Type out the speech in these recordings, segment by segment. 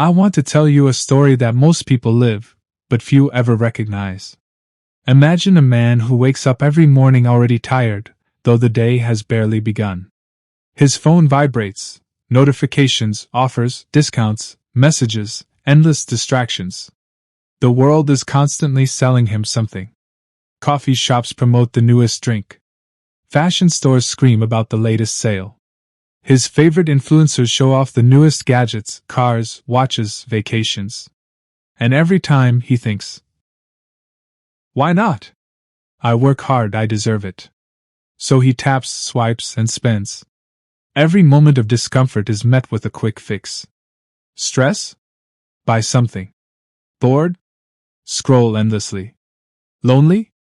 I want to tell you a story that most people live, but few ever recognize. Imagine a man who wakes up every morning already tired, though the day has barely begun. His phone vibrates, notifications, offers, discounts, messages, endless distractions. The world is constantly selling him something. Coffee shops promote the newest drink. Fashion stores scream about the latest sale. His favorite influencers show off the newest gadgets, cars, watches, vacations. And every time he thinks, why not? I work hard, I deserve it. So he taps, swipes, and spends. Every moment of discomfort is met with a quick fix. Stress? Buy something. Bored? Scroll endlessly. Lonely?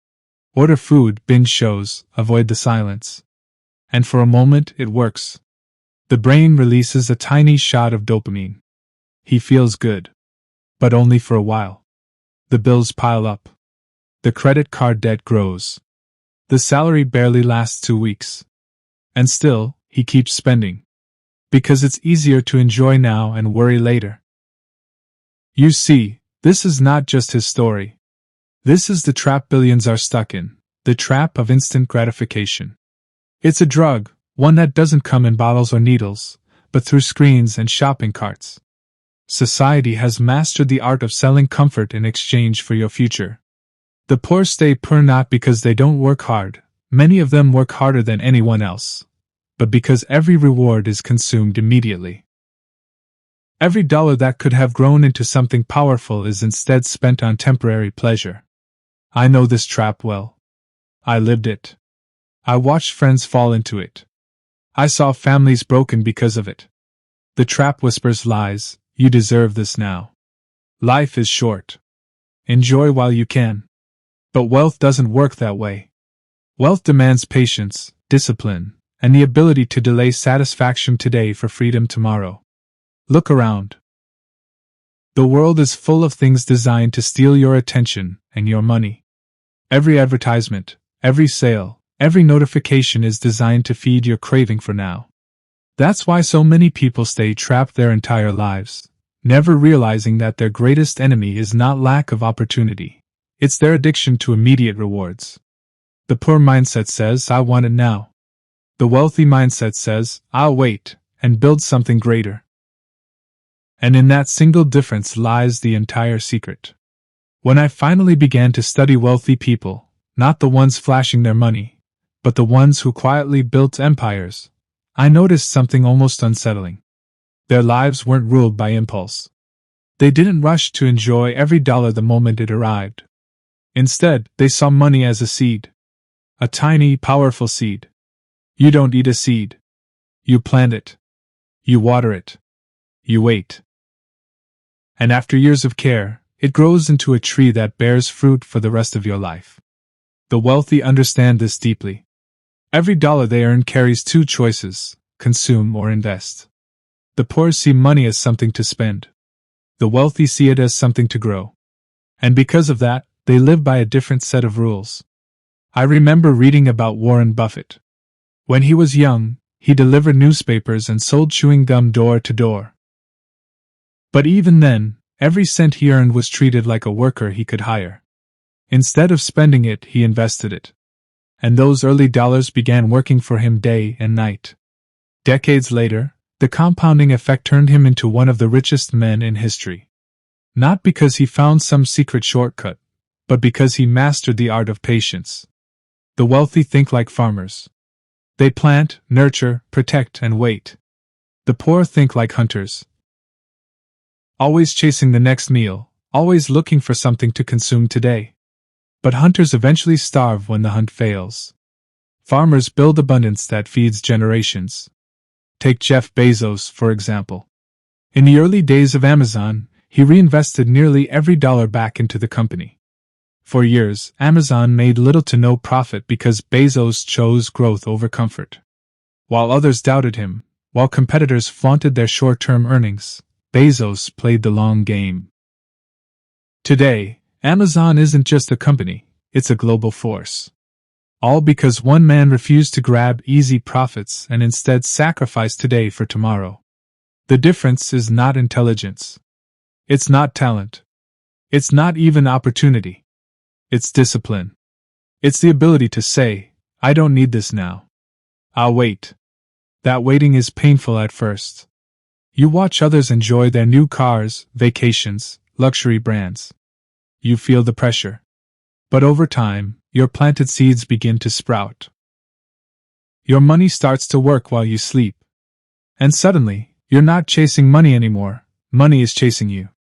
Order food, binge shows, avoid the silence. And for a moment it works. The brain releases a tiny shot of dopamine. He feels good. But only for a while. The bills pile up. The credit card debt grows. The salary barely lasts 2 weeks. And still, he keeps spending. Because it's easier to enjoy now and worry later. You see, this is not just his story. This is the trap billions are stuck in, the trap of instant gratification. It's a drug, one that doesn't come in bottles or needles, but through screens and shopping carts. Society has mastered the art of selling comfort in exchange for your future. The poor stay poor not because they don't work hard, many of them work harder than anyone else, but because every reward is consumed immediately. Every dollar that could have grown into something powerful is instead spent on temporary pleasure. I know this trap well. I lived it. I watched friends fall into it. I saw families broken because of it. The trap whispers lies, you deserve this now. Life is short. Enjoy while you can. But wealth doesn't work that way. Wealth demands patience, discipline, and the ability to delay satisfaction today for freedom tomorrow. Look around. The world is full of things designed to steal your attention and your money. Every advertisement, every sale, every notification is designed to feed your craving for now. That's why so many people stay trapped their entire lives, never realizing that their greatest enemy is not lack of opportunity. It's their addiction to immediate rewards. The poor mindset says, I want it now. The wealthy mindset says, I'll wait and build something greater. And in that single difference lies the entire secret. When I finally began to study wealthy people, not the ones flashing their money, but the ones who quietly built empires, I noticed something almost unsettling. Their lives weren't ruled by impulse. They didn't rush to enjoy every dollar the moment it arrived. Instead, they saw money as a seed. A tiny, powerful seed. You don't eat a seed. You plant it. You water it. You wait. And after years of care, it grows into a tree that bears fruit for the rest of your life. The wealthy understand this deeply. Every dollar they earn carries 2 choices: consume or invest. The poor see money as something to spend. The wealthy see it as something to grow. And because of that, they live by a different set of rules. I remember reading about Warren Buffett. When he was young, he delivered newspapers and sold chewing gum door to door. But even then, every cent he earned was treated like a worker he could hire. Instead of spending it, he invested it. And those early dollars began working for him day and night. Decades later, the compounding effect turned him into one of the richest men in history. Not because he found some secret shortcut, but because he mastered the art of patience. The wealthy think like farmers. They plant, nurture, protect, and wait. The poor think like hunters. Always chasing the next meal, always looking for something to consume today. But hunters eventually starve when the hunt fails. Farmers build abundance that feeds generations. Take Jeff Bezos, for example. In the early days of Amazon, he reinvested nearly every dollar back into the company. For years, Amazon made little to no profit because Bezos chose growth over comfort. While others doubted him, while competitors flaunted their short-term earnings, Bezos played the long game. Today, Amazon isn't just a company, it's a global force. All because one man refused to grab easy profits and instead sacrificed today for tomorrow. The difference is not intelligence. It's not talent. It's not even opportunity. It's discipline. It's the ability to say, I don't need this now. I'll wait. That waiting is painful at first. You watch others enjoy their new cars, vacations, luxury brands. You feel the pressure. But over time, your planted seeds begin to sprout. Your money starts to work while you sleep. And suddenly, you're not chasing money anymore, money is chasing you.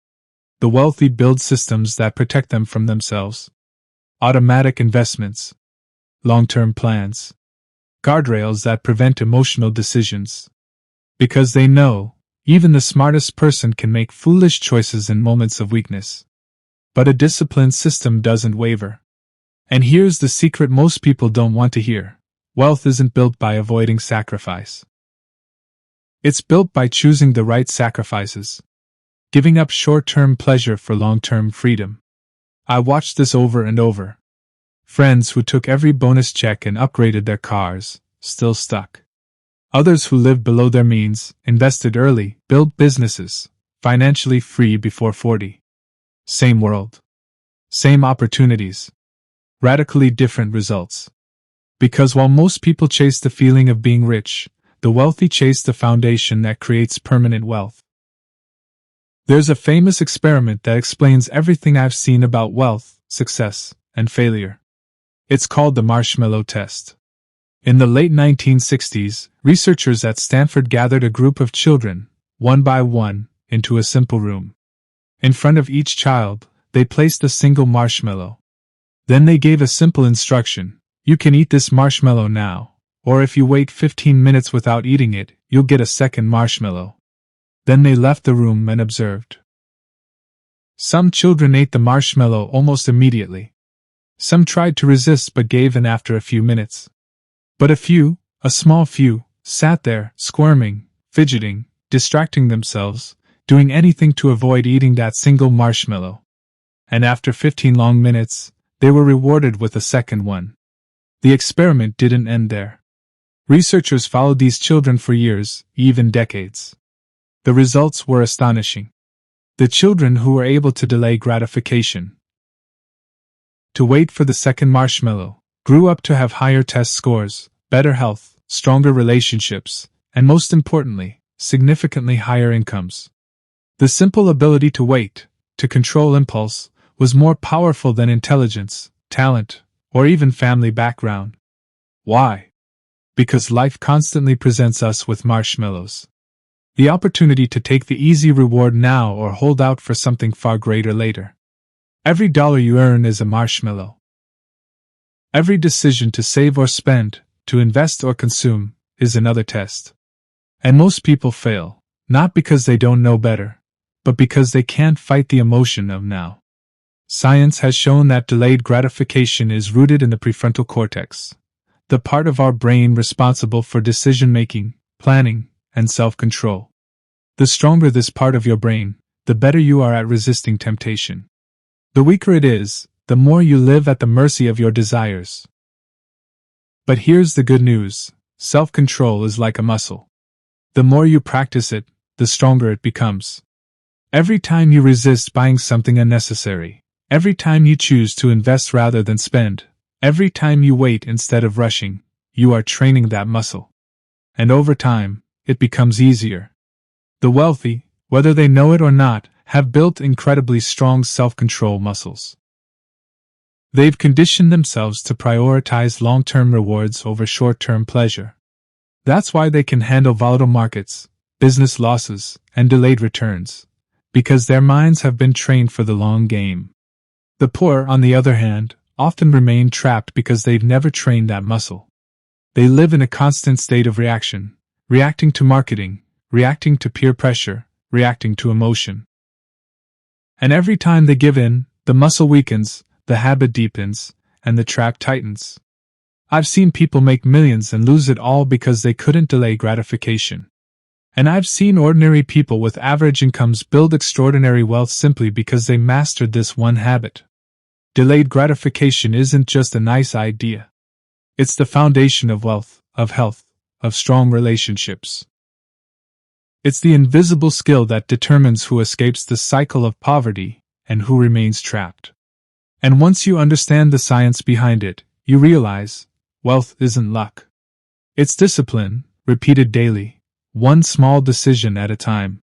The wealthy build systems that protect them from themselves. Automatic investments. Long-term plans. Guardrails that prevent emotional decisions. Because they know, even the smartest person can make foolish choices in moments of weakness. But a disciplined system doesn't waver. And here's the secret most people don't want to hear. Wealth isn't built by avoiding sacrifice. It's built by choosing the right sacrifices. Giving up short-term pleasure for long-term freedom. I watched this over and over. Friends who took every bonus check and upgraded their cars, still stuck. Others who lived below their means, invested early, built businesses, financially free before 40. Same world. Same opportunities. Radically different results. Because while most people chase the feeling of being rich, the wealthy chase the foundation that creates permanent wealth. There's a famous experiment that explains everything I've seen about wealth, success, and failure. It's called the marshmallow test. In the late 1960s, researchers at Stanford gathered a group of children, one by one, into a simple room. In front of each child, they placed a single marshmallow. Then they gave a simple instruction: you can eat this marshmallow now, or if you wait 15 minutes without eating it, you'll get a second marshmallow. Then they left the room and observed. Some children ate the marshmallow almost immediately. Some tried to resist but gave in after a few minutes. But a few, a small few, sat there, squirming, fidgeting, distracting themselves, doing anything to avoid eating that single marshmallow. And after 15 long minutes, they were rewarded with a second one. The experiment didn't end there. Researchers followed these children for years, even decades. The results were astonishing. The children who were able to delay gratification, to wait for the second marshmallow, grew up to have higher test scores, better health, stronger relationships, and most importantly, significantly higher incomes. The simple ability to wait, to control impulse, was more powerful than intelligence, talent, or even family background. Why? Because life constantly presents us with marshmallows. The opportunity to take the easy reward now or hold out for something far greater later. Every dollar you earn is a marshmallow. Every decision to save or spend, to invest or consume, is another test. And most people fail, not because they don't know better, but because they can't fight the emotion of now. Science has shown that delayed gratification is rooted in the prefrontal cortex, the part of our brain responsible for decision-making, planning, and self-control. The stronger this part of your brain, the better you are at resisting temptation. The weaker it is, the more you live at the mercy of your desires. But here's the good news: self-control is like a muscle. The more you practice it, the stronger it becomes. Every time you resist buying something unnecessary, every time you choose to invest rather than spend, every time you wait instead of rushing, you are training that muscle. And over time, it becomes easier. The wealthy, whether they know it or not, have built incredibly strong self-control muscles. They've conditioned themselves to prioritize long-term rewards over short-term pleasure. That's why they can handle volatile markets, business losses, and delayed returns, because their minds have been trained for the long game. The poor, on the other hand, often remain trapped because they've never trained that muscle. They live in a constant state of reaction, reacting to marketing, reacting to peer pressure, reacting to emotion. And every time they give in, the muscle weakens, the habit deepens, and the trap tightens. I've seen people make millions and lose it all because they couldn't delay gratification. And I've seen ordinary people with average incomes build extraordinary wealth simply because they mastered this one habit. Delayed gratification isn't just a nice idea. It's the foundation of wealth, of health, of strong relationships. It's the invisible skill that determines who escapes the cycle of poverty and who remains trapped. And once you understand the science behind it, you realize wealth isn't luck. It's discipline, repeated daily, one small decision at a time.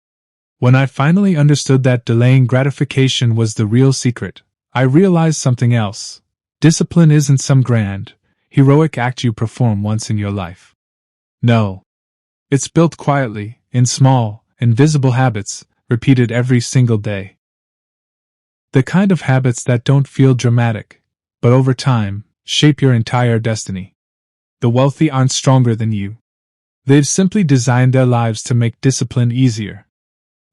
When I finally understood that delaying gratification was the real secret, I realized something else. Discipline isn't some grand, heroic act you perform once in your life. No. It's built quietly, in small, invisible habits, repeated every single day. The kind of habits that don't feel dramatic, but over time, shape your entire destiny. The wealthy aren't stronger than you. They've simply designed their lives to make discipline easier.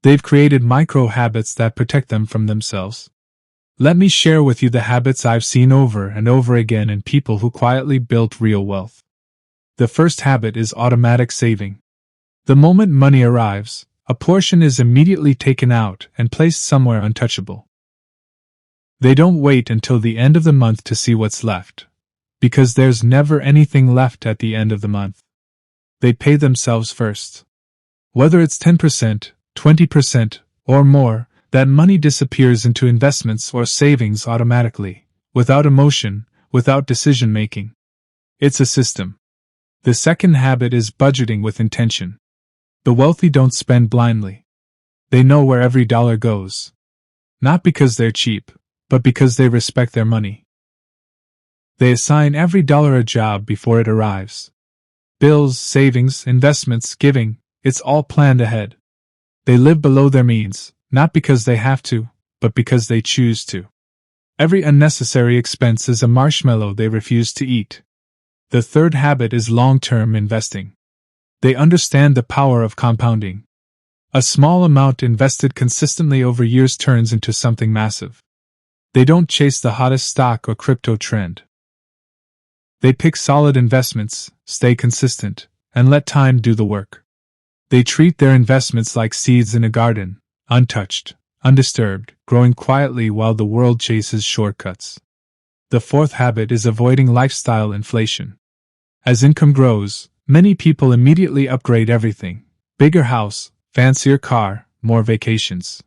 They've created micro-habits that protect them from themselves. Let me share with you the habits I've seen over and over again in people who quietly built real wealth. The first habit is automatic saving. The moment money arrives, a portion is immediately taken out and placed somewhere untouchable. They don't wait until the end of the month to see what's left, because there's never anything left at the end of the month. They pay themselves first. Whether it's 10%, 20%, or more, that money disappears into investments or savings automatically, without emotion, without decision-making. It's a system. The second habit is budgeting with intention. The wealthy don't spend blindly. They know where every dollar goes. Not because they're cheap, but because they respect their money. They assign every dollar a job before it arrives. Bills, savings, investments, giving, it's all planned ahead. They live below their means, not because they have to, but because they choose to. Every unnecessary expense is a marshmallow they refuse to eat. The third habit is long-term investing. They understand the power of compounding. A small amount invested consistently over years turns into something massive. They don't chase the hottest stock or crypto trend. They pick solid investments, stay consistent, and let time do the work. They treat their investments like seeds in a garden, untouched, undisturbed, growing quietly while the world chases shortcuts. The fourth habit is avoiding lifestyle inflation. As income grows, many people immediately upgrade everything: bigger house, fancier car, more vacations.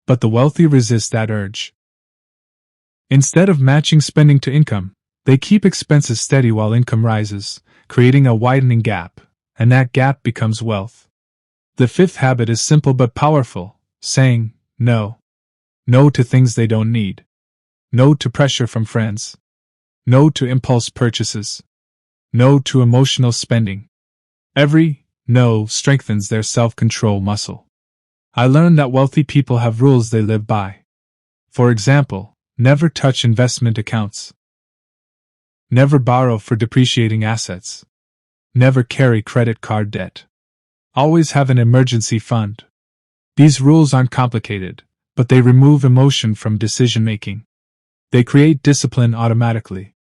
But the wealthy resist that urge. Instead of matching spending to income, they keep expenses steady while income rises, creating a widening gap, and that gap becomes wealth. The fifth habit is simple but powerful: saying no. No to things they don't need. No to pressure from friends. No to impulse purchases. No to emotional spending. Every no strengthens their self-control muscle. I learned that wealthy people have rules they live by. For example, never touch investment accounts. Never borrow for depreciating assets. Never carry credit card debt. Always have an emergency fund. These rules aren't complicated, but they remove emotion from decision-making. They create discipline automatically.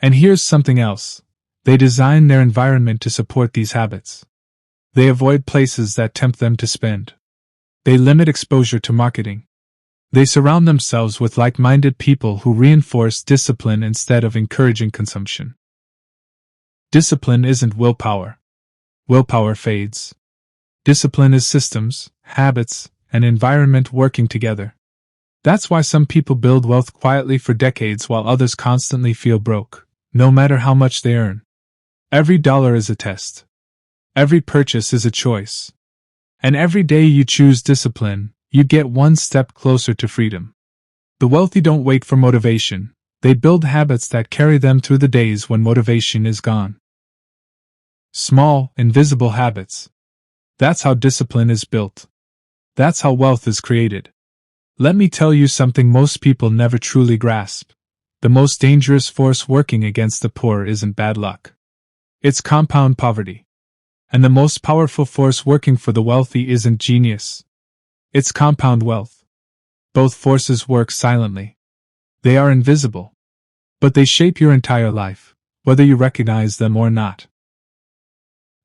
And here's something else. They design their environment to support these habits. They avoid places that tempt them to spend. They limit exposure to marketing. They surround themselves with like-minded people who reinforce discipline instead of encouraging consumption. Discipline isn't willpower. Willpower fades. Discipline is systems, habits, and environment working together. That's why some people build wealth quietly for decades while others constantly feel broke, no matter how much they earn. Every dollar is a test. Every purchase is a choice. And every day you choose discipline, you get one step closer to freedom. The wealthy don't wait for motivation. They build habits that carry them through the days when motivation is gone. Small, invisible habits. That's how discipline is built. That's how wealth is created. Let me tell you something most people never truly grasp. The most dangerous force working against the poor isn't bad luck. It's compound poverty. And the most powerful force working for the wealthy isn't genius. It's compound wealth. Both forces work silently. They are invisible. But they shape your entire life, whether you recognize them or not.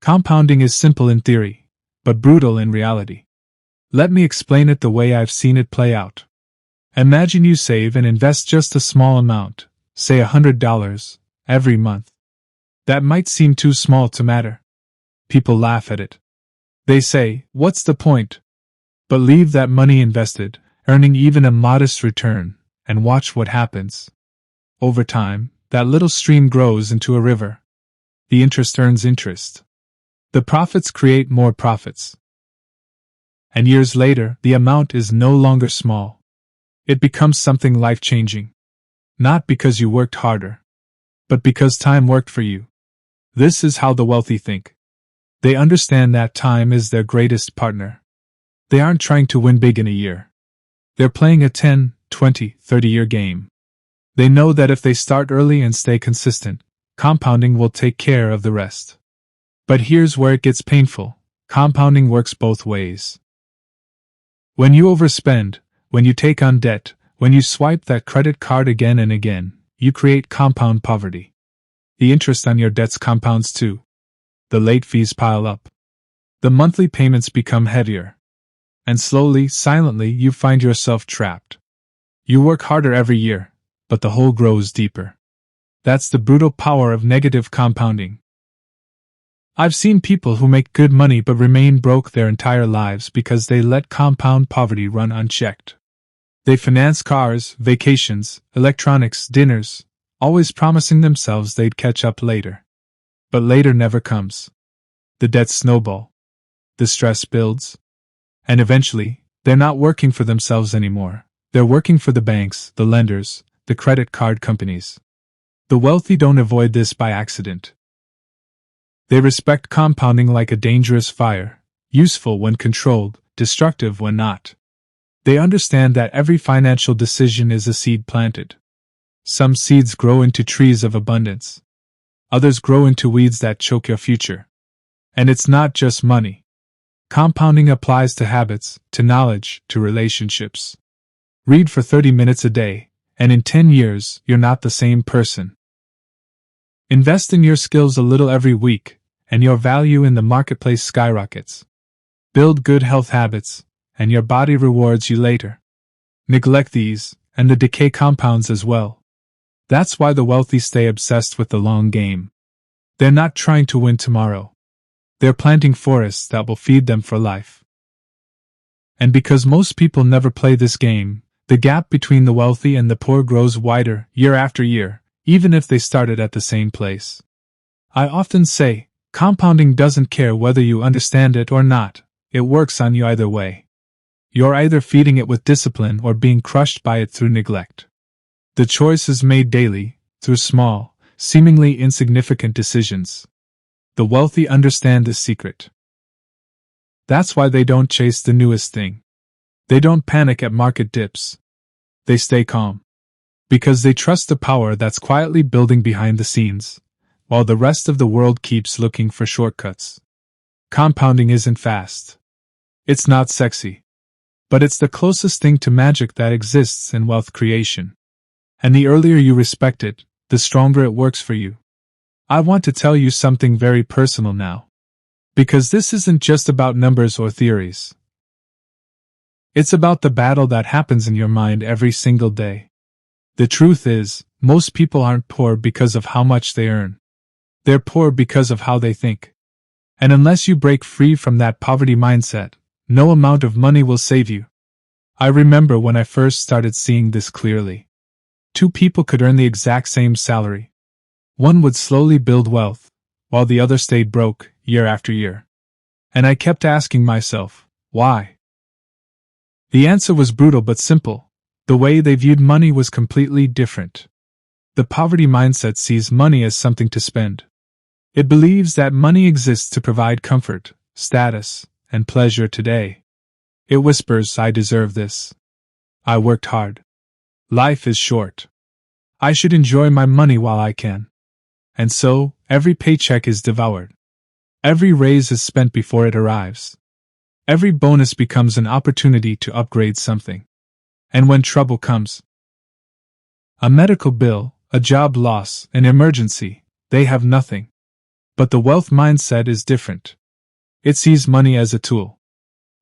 Compounding is simple in theory, but brutal in reality. Let me explain it the way I've seen it play out. Imagine you save and invest just a small amount, say $100, every month. That might seem too small to matter. People laugh at it. They say, "What's the point?" But leave that money invested, earning even a modest return, and watch what happens. Over time, that little stream grows into a river. The interest earns interest. The profits create more profits. And years later, the amount is no longer small. It becomes something life-changing. Not because you worked harder, but because time worked for you. This is how the wealthy think. They understand that time is their greatest partner. They aren't trying to win big in a year. They're playing a 10, 20, 30-year game. They know that if they start early and stay consistent, compounding will take care of the rest. But here's where it gets painful. Compounding works both ways. When you overspend, when you take on debt, when you swipe that credit card again and again, you create compound poverty. The interest on your debts compounds too. The late fees pile up. The monthly payments become heavier. And slowly, silently, you find yourself trapped. You work harder every year, but the hole grows deeper. That's the brutal power of negative compounding. I've seen people who make good money but remain broke their entire lives because they let compound poverty run unchecked. They finance cars, vacations, electronics, dinners, always promising themselves they'd catch up later. But later never comes. The debts snowball. The stress builds. And eventually, they're not working for themselves anymore. They're working for the banks, the lenders, the credit card companies. The wealthy don't avoid this by accident. They respect compounding like a dangerous fire, useful when controlled, destructive when not. They understand that every financial decision is a seed planted. Some seeds grow into trees of abundance. Others grow into weeds that choke your future. And it's not just money. Compounding applies to habits, to knowledge, to relationships. Read for 30 minutes a day, and in 10 years, you're not the same person. Invest in your skills a little every week, and your value in the marketplace skyrockets. Build good health habits, and your body rewards you later. Neglect these, and the decay compounds as well. That's why the wealthy stay obsessed with the long game. They're not trying to win tomorrow. They're planting forests that will feed them for life. And because most people never play this game, the gap between the wealthy and the poor grows wider year after year, even if they started at the same place. I often say, compounding doesn't care whether you understand it or not, it works on you either way. You're either feeding it with discipline or being crushed by it through neglect. The choice is made daily, through small, seemingly insignificant decisions. The wealthy understand this secret. That's why they don't chase the newest thing. They don't panic at market dips. They stay calm. Because they trust the power that's quietly building behind the scenes, while the rest of the world keeps looking for shortcuts. Compounding isn't fast. It's not sexy. But it's the closest thing to magic that exists in wealth creation. And the earlier you respect it, the stronger it works for you. I want to tell you something very personal now. Because this isn't just about numbers or theories. It's about the battle that happens in your mind every single day. The truth is, most people aren't poor because of how much they earn. They're poor because of how they think. And unless you break free from that poverty mindset, no amount of money will save you. I remember when I first started seeing this clearly. Two people could earn the exact same salary. One would slowly build wealth, while the other stayed broke, year after year. And I kept asking myself, why? The answer was brutal but simple. The way they viewed money was completely different. The poverty mindset sees money as something to spend. It believes that money exists to provide comfort, status, and pleasure today. It whispers, "I deserve this. I worked hard. Life is short. I should enjoy my money while I can." And so, every paycheck is devoured. Every raise is spent before it arrives. Every bonus becomes an opportunity to upgrade something. And when trouble comes, a medical bill, a job loss, an emergency, they have nothing. But the wealth mindset is different. It sees money as a tool,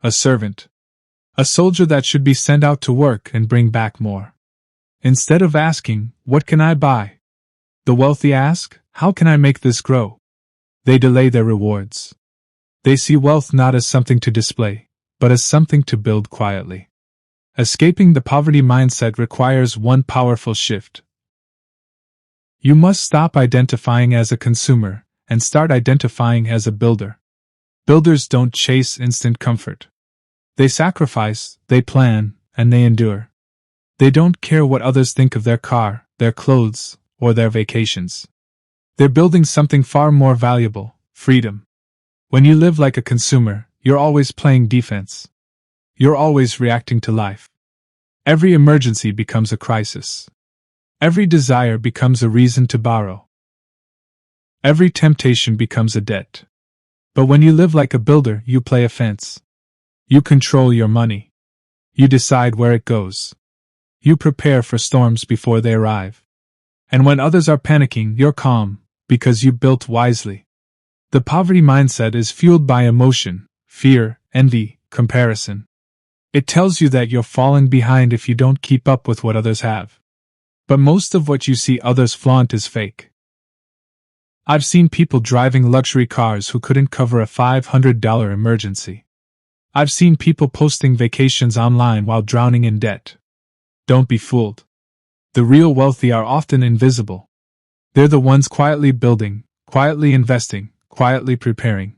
a servant, a soldier that should be sent out to work and bring back more. Instead of asking, "What can I buy?" the wealthy ask, "How can I make this grow?" They delay their rewards. They see wealth not as something to display, but as something to build quietly. Escaping the poverty mindset requires one powerful shift. You must stop identifying as a consumer and start identifying as a builder. Builders don't chase instant comfort. They sacrifice, they plan, and they endure. They don't care what others think of their car, their clothes, or their vacations. They're building something far more valuable: freedom. When you live like a consumer, you're always playing defense. You're always reacting to life. Every emergency becomes a crisis. Every desire becomes a reason to borrow. Every temptation becomes a debt. But when you live like a builder, you play offense. You control your money. You decide where it goes. You prepare for storms before they arrive. And when others are panicking, you're calm, because you built wisely. The poverty mindset is fueled by emotion, fear, envy, comparison. It tells you that you're falling behind if you don't keep up with what others have. But most of what you see others flaunt is fake. I've seen people driving luxury cars who couldn't cover a $500 emergency. I've seen people posting vacations online while drowning in debt. Don't be fooled. The real wealthy are often invisible. They're the ones quietly building, quietly investing, quietly preparing.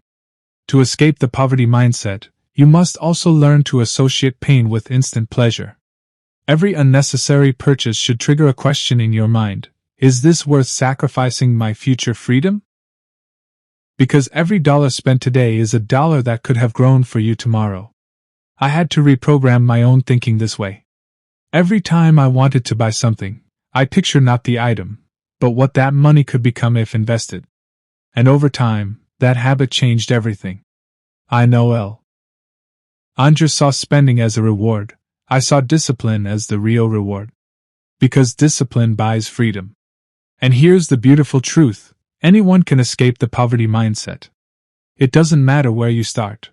To escape the poverty mindset, you must also learn to associate pain with instant pleasure. Every unnecessary purchase should trigger a question in your mind: is this worth sacrificing my future freedom? Because every dollar spent today is a dollar that could have grown for you tomorrow. I had to reprogram my own thinking this way. Every time I wanted to buy something, I pictured not the item, but what that money could become if invested. And over time, that habit changed everything. Andrew saw spending as a reward. I saw discipline as the real reward. Because discipline buys freedom. And here's the beautiful truth: anyone can escape the poverty mindset. It doesn't matter where you start.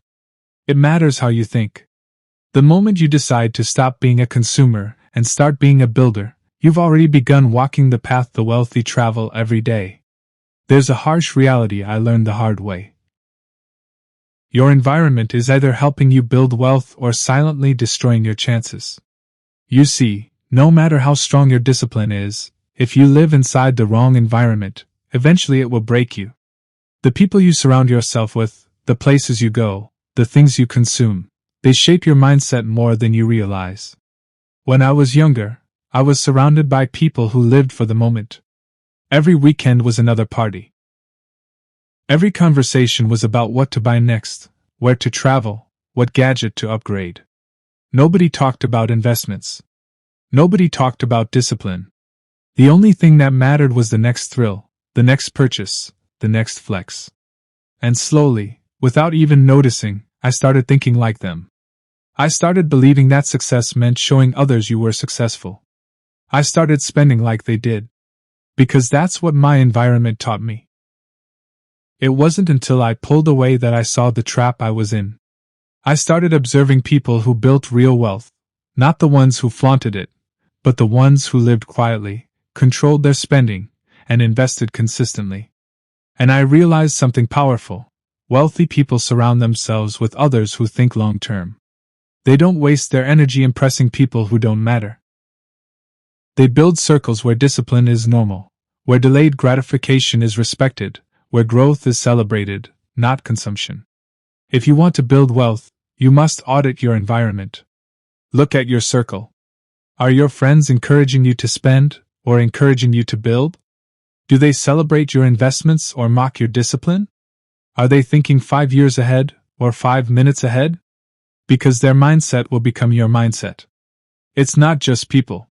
It matters how you think. The moment you decide to stop being a consumer and start being a builder, you've already begun walking the path the wealthy travel every day. There's a harsh reality I learned the hard way. Your environment is either helping you build wealth or silently destroying your chances. You see, no matter how strong your discipline is, if you live inside the wrong environment, eventually it will break you. The people you surround yourself with, the places you go, the things you consume, they shape your mindset more than you realize. When I was younger, I was surrounded by people who lived for the moment. Every weekend was another party. Every conversation was about what to buy next, where to travel, what gadget to upgrade. Nobody talked about investments. Nobody talked about discipline. The only thing that mattered was the next thrill, the next purchase, the next flex. And slowly, without even noticing, I started thinking like them. I started believing that success meant showing others you were successful. I started spending like they did. Because that's what my environment taught me. It wasn't until I pulled away that I saw the trap I was in. I started observing people who built real wealth, not the ones who flaunted it, but the ones who lived quietly, controlled their spending, and invested consistently. And I realized something powerful. Wealthy people surround themselves with others who think long-term. They don't waste their energy impressing people who don't matter. They build circles where discipline is normal, where delayed gratification is respected, where growth is celebrated, not consumption. If you want to build wealth, you must audit your environment. Look at your circle. Are your friends encouraging you to spend, or encouraging you to build? Do they celebrate your investments or mock your discipline? Are they thinking 5 years ahead, or 5 minutes ahead? Because their mindset will become your mindset. It's not just people.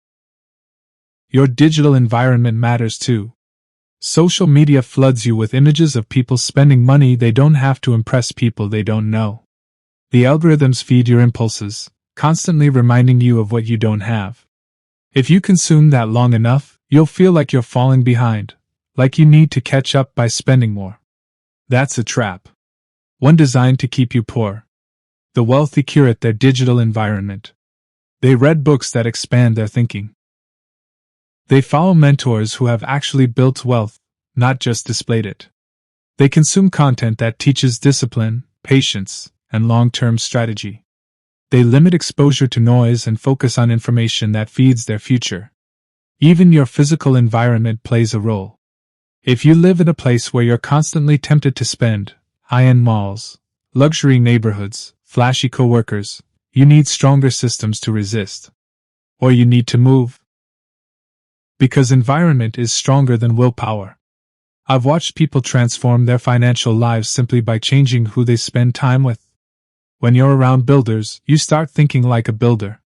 Your digital environment matters too. Social media floods you with images of people spending money they don't have to impress people they don't know. The algorithms feed your impulses, constantly reminding you of what you don't have. If you consume that long enough, you'll feel like you're falling behind, like you need to catch up by spending more. That's a trap. One designed to keep you poor. The wealthy curate their digital environment. They read books that expand their thinking. They follow mentors who have actually built wealth, not just displayed it. They consume content that teaches discipline, patience, and long-term strategy. They limit exposure to noise and focus on information that feeds their future. Even your physical environment plays a role. If you live in a place where you're constantly tempted to spend, high-end malls, luxury neighborhoods, flashy coworkers, you need stronger systems to resist. Or you need to move. Because environment is stronger than willpower. I've watched people transform their financial lives simply by changing who they spend time with. When you're around builders, you start thinking like a builder.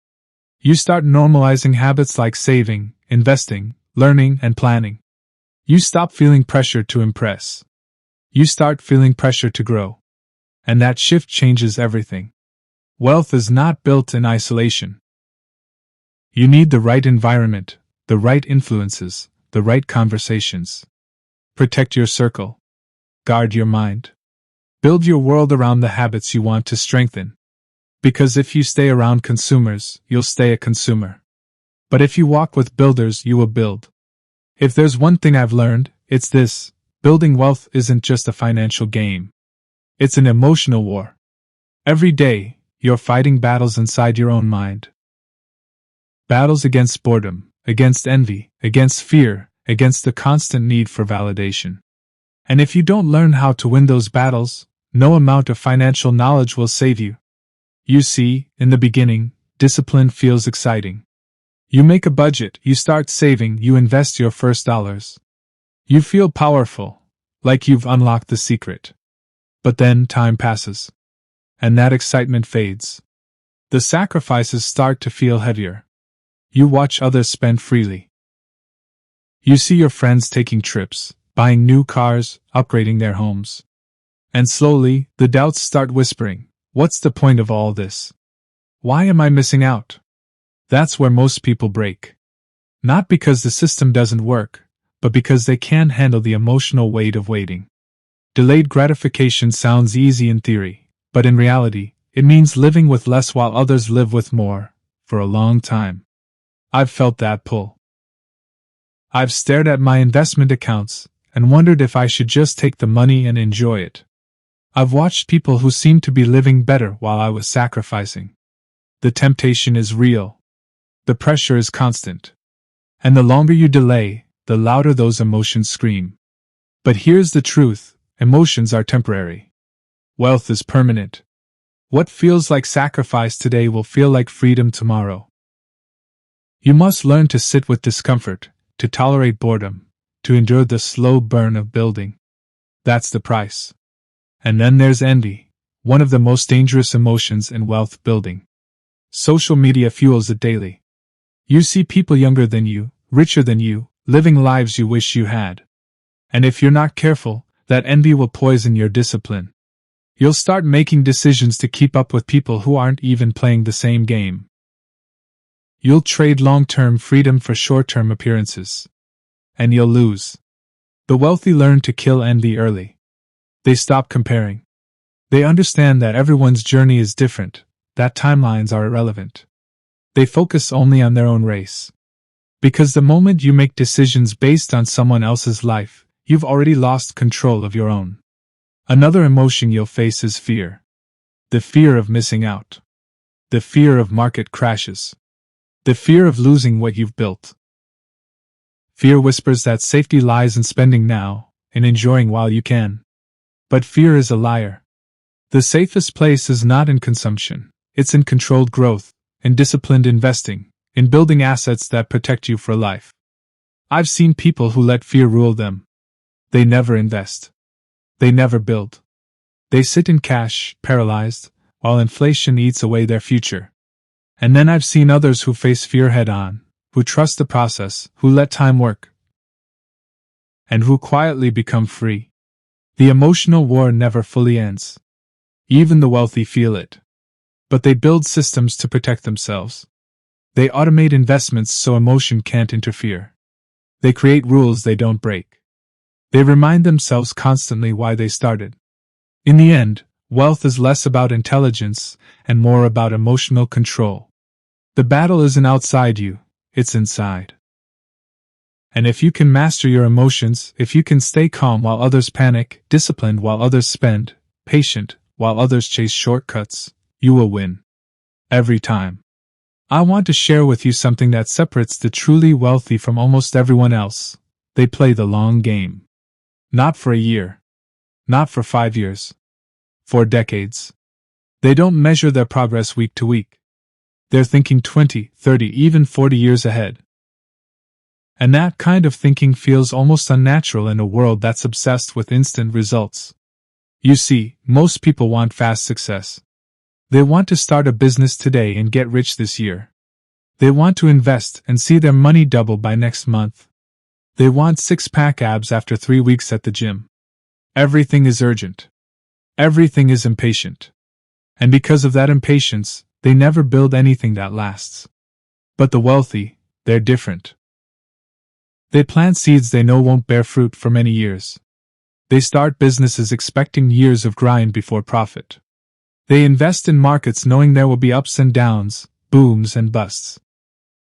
You start normalizing habits like saving, investing, learning, and planning. You stop feeling pressure to impress. You start feeling pressure to grow. And that shift changes everything. Wealth is not built in isolation. You need the right environment, the right influences, the right conversations. Protect your circle. Guard your mind. Build your world around the habits you want to strengthen. Because if you stay around consumers, you'll stay a consumer. But if you walk with builders, you will build. If there's one thing I've learned, it's this: building wealth isn't just a financial game. It's an emotional war. Every day, you're fighting battles inside your own mind. Battles against boredom, against envy, against fear, against the constant need for validation. And if you don't learn how to win those battles, no amount of financial knowledge will save you. You see, in the beginning, discipline feels exciting. You make a budget, you start saving, you invest your first dollars. You feel powerful, like you've unlocked the secret. But then time passes. And that excitement fades. The sacrifices start to feel heavier. You watch others spend freely. You see your friends taking trips, buying new cars, upgrading their homes. And slowly, the doubts start whispering, what's the point of all this? Why am I missing out? That's where most people break. Not because the system doesn't work, but because they can't handle the emotional weight of waiting. Delayed gratification sounds easy in theory, but in reality, it means living with less while others live with more, for a long time. I've felt that pull. I've stared at my investment accounts and wondered if I should just take the money and enjoy it. I've watched people who seemed to be living better while I was sacrificing. The temptation is real. The pressure is constant. And the longer you delay, the louder those emotions scream. But here's the truth: emotions are temporary. Wealth is permanent. What feels like sacrifice today will feel like freedom tomorrow. You must learn to sit with discomfort, to tolerate boredom, to endure the slow burn of building. That's the price. And then there's envy, one of the most dangerous emotions in wealth building. Social media fuels it daily. You see people younger than you, richer than you, living lives you wish you had. And if you're not careful, that envy will poison your discipline. You'll start making decisions to keep up with people who aren't even playing the same game. You'll trade long-term freedom for short-term appearances. And you'll lose. The wealthy learn to kill envy early. They stop comparing. They understand that everyone's journey is different, that timelines are irrelevant. They focus only on their own race. Because the moment you make decisions based on someone else's life, you've already lost control of your own. Another emotion you'll face is fear. The fear of missing out. The fear of market crashes. The fear of losing what you've built. Fear whispers that safety lies in spending now, in enjoying while you can. But fear is a liar. The safest place is not in consumption, it's in controlled growth, in disciplined investing, in building assets that protect you for life. I've seen people who let fear rule them. They never invest. They never build. They sit in cash, paralyzed, while inflation eats away their future. And then I've seen others who face fear head-on, who trust the process, who let time work, and who quietly become free. The emotional war never fully ends. Even the wealthy feel it. But they build systems to protect themselves. They automate investments so emotion can't interfere. They create rules they don't break. They remind themselves constantly why they started. In the end, wealth is less about intelligence and more about emotional control. The battle isn't outside you, it's inside. And if you can master your emotions, if you can stay calm while others panic, disciplined while others spend, patient while others chase shortcuts, you will win. Every time. I want to share with you something that separates the truly wealthy from almost everyone else. They play the long game. Not for a year. Not for 5 years. For decades. They don't measure their progress week to week. They're thinking 20, 30, even 40 years ahead. And that kind of thinking feels almost unnatural in a world that's obsessed with instant results. You see, most people want fast success. They want to start a business today and get rich this year. They want to invest and see their money double by next month. They want six-pack abs after 3 weeks at the gym. Everything is urgent. Everything is impatient. And because of that impatience, they never build anything that lasts. But the wealthy, they're different. They plant seeds they know won't bear fruit for many years. They start businesses expecting years of grind before profit. They invest in markets knowing there will be ups and downs, booms and busts.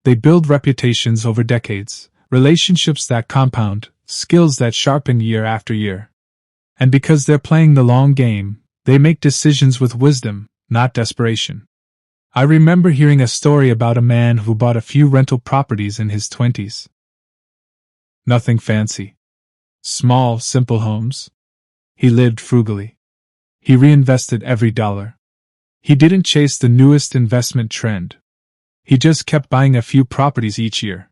They build reputations over decades, relationships that compound, skills that sharpen year after year. And because they're playing the long game, they make decisions with wisdom, not desperation. I remember hearing a story about a man who bought a few rental properties in his 20s. Nothing fancy. Small, simple homes. He lived frugally. He reinvested every dollar. He didn't chase the newest investment trend. He just kept buying a few properties each year.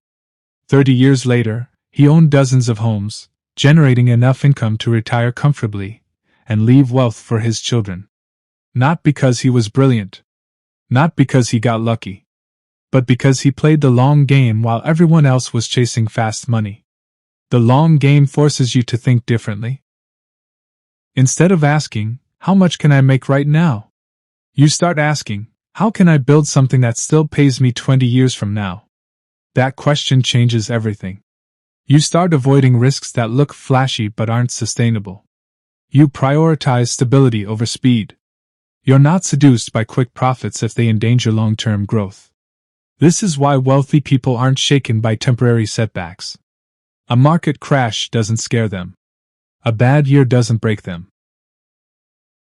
30 years later, he owned dozens of homes, generating enough income to retire comfortably and leave wealth for his children. Not because he was brilliant. Not because he got lucky. But because he played the long game while everyone else was chasing fast money. The long game forces you to think differently. Instead of asking, how much can I make right now? You start asking, how can I build something that still pays me 20 years from now? That question changes everything. You start avoiding risks that look flashy but aren't sustainable. You prioritize stability over speed. You're not seduced by quick profits if they endanger long-term growth. This is why wealthy people aren't shaken by temporary setbacks. A market crash doesn't scare them. A bad year doesn't break them.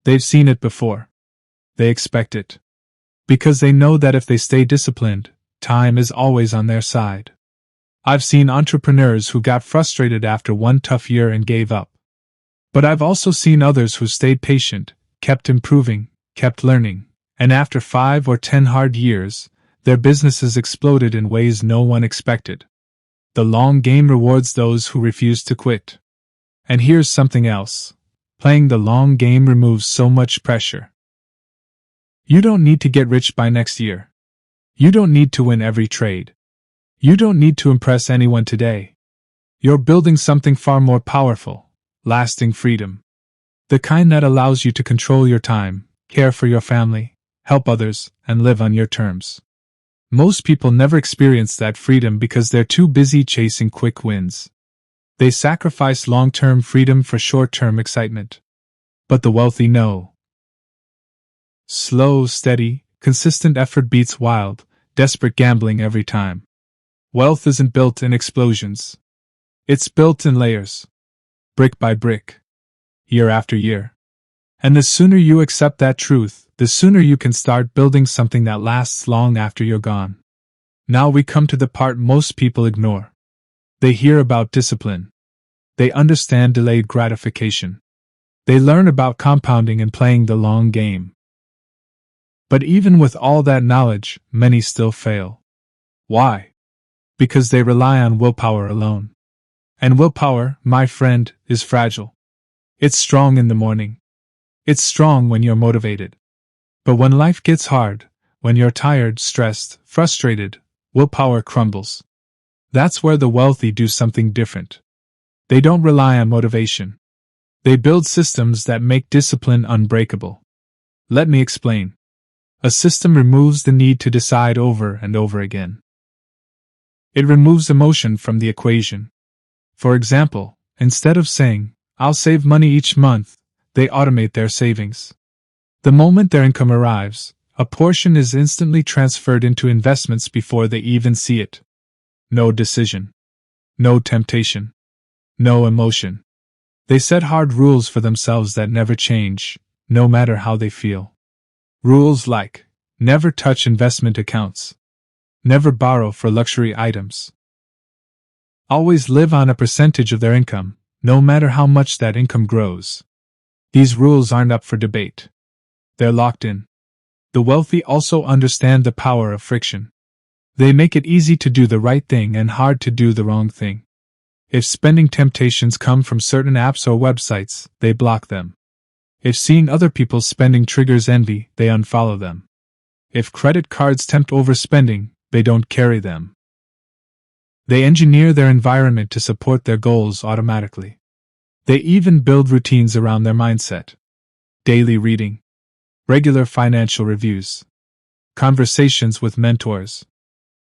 They've seen it before. They expect it. Because they know that if they stay disciplined, time is always on their side. I've seen entrepreneurs who got frustrated after one tough year and gave up. But I've also seen others who stayed patient, kept improving, kept learning, and after 5 or 10 hard years, their businesses exploded in ways no one expected. The long game rewards those who refuse to quit. And here's something else. Playing the long game removes so much pressure. You don't need to get rich by next year. You don't need to win every trade. You don't need to impress anyone today. You're building something far more powerful, lasting freedom. The kind that allows you to control your time, care for your family, help others, and live on your terms. Most people never experience that freedom because they're too busy chasing quick wins. They sacrifice long-term freedom for short-term excitement. But the wealthy know. Slow, steady, consistent effort beats wild, desperate gambling every time. Wealth isn't built in explosions. It's built in layers. Brick by brick. Year after year. And the sooner you accept that truth, the sooner you can start building something that lasts long after you're gone. Now we come to the part most people ignore. They hear about discipline. They understand delayed gratification. They learn about compounding and playing the long game. But even with all that knowledge, many still fail. Why? Because they rely on willpower alone. And willpower, my friend, is fragile. It's strong in the morning. It's strong when you're motivated. But when life gets hard, when you're tired, stressed, frustrated, willpower crumbles. That's where the wealthy do something different. They don't rely on motivation. They build systems that make discipline unbreakable. Let me explain. A system removes the need to decide over and over again. It removes emotion from the equation. For example, instead of saying, "I'll save money each month," they automate their savings. The moment their income arrives, a portion is instantly transferred into investments before they even see it. No decision. No temptation. No emotion. They set hard rules for themselves that never change. no matter how they feel. Rules like never touch investment accounts, never borrow for luxury items, always live on a percentage of their income, no matter how much that income grows. These rules aren't up for debate. They're locked in. The wealthy also understand the power of friction. They make it easy to do the right thing and hard to do the wrong thing. If spending temptations come from certain apps or websites, they block them. If seeing other people's spending triggers envy, they unfollow them. If credit cards tempt overspending, they don't carry them. They engineer their environment to support their goals automatically. They even build routines around their mindset. Daily reading, regular financial reviews, conversations with mentors,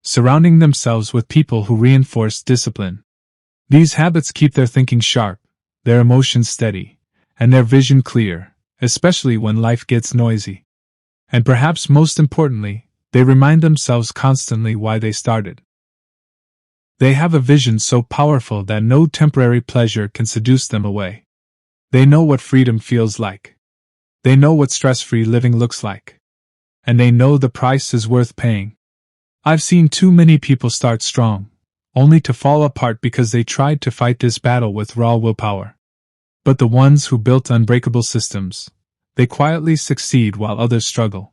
surrounding themselves with people who reinforce discipline. These habits keep their thinking sharp, their emotions steady, and their vision clear, especially when life gets noisy. And perhaps most importantly, they remind themselves constantly why they started. They have a vision so powerful that no temporary pleasure can seduce them away. They know what freedom feels like. They know what stress-free living looks like. And they know the price is worth paying. I've seen too many people start strong, only to fall apart because they tried to fight this battle with raw willpower. But the ones who built unbreakable systems, they quietly succeed while others struggle.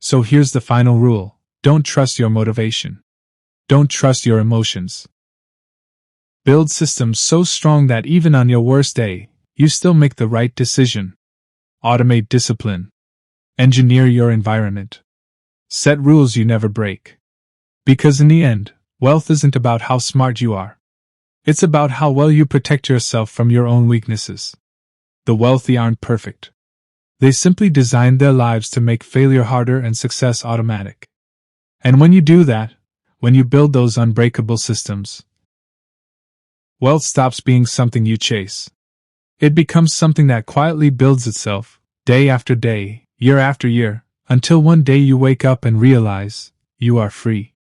So here's the final rule: don't trust your motivation. Don't trust your emotions. Build systems so strong that even on your worst day, you still make the right decision. Automate discipline. Engineer your environment. Set rules you never break. Because in the end, wealth isn't about how smart you are. It's about how well you protect yourself from your own weaknesses. The wealthy aren't perfect. They simply designed their lives to make failure harder and success automatic. And when you do that, when you build those unbreakable systems, wealth stops being something you chase. It becomes something that quietly builds itself, day after day, year after year, until one day you wake up and realize you are free.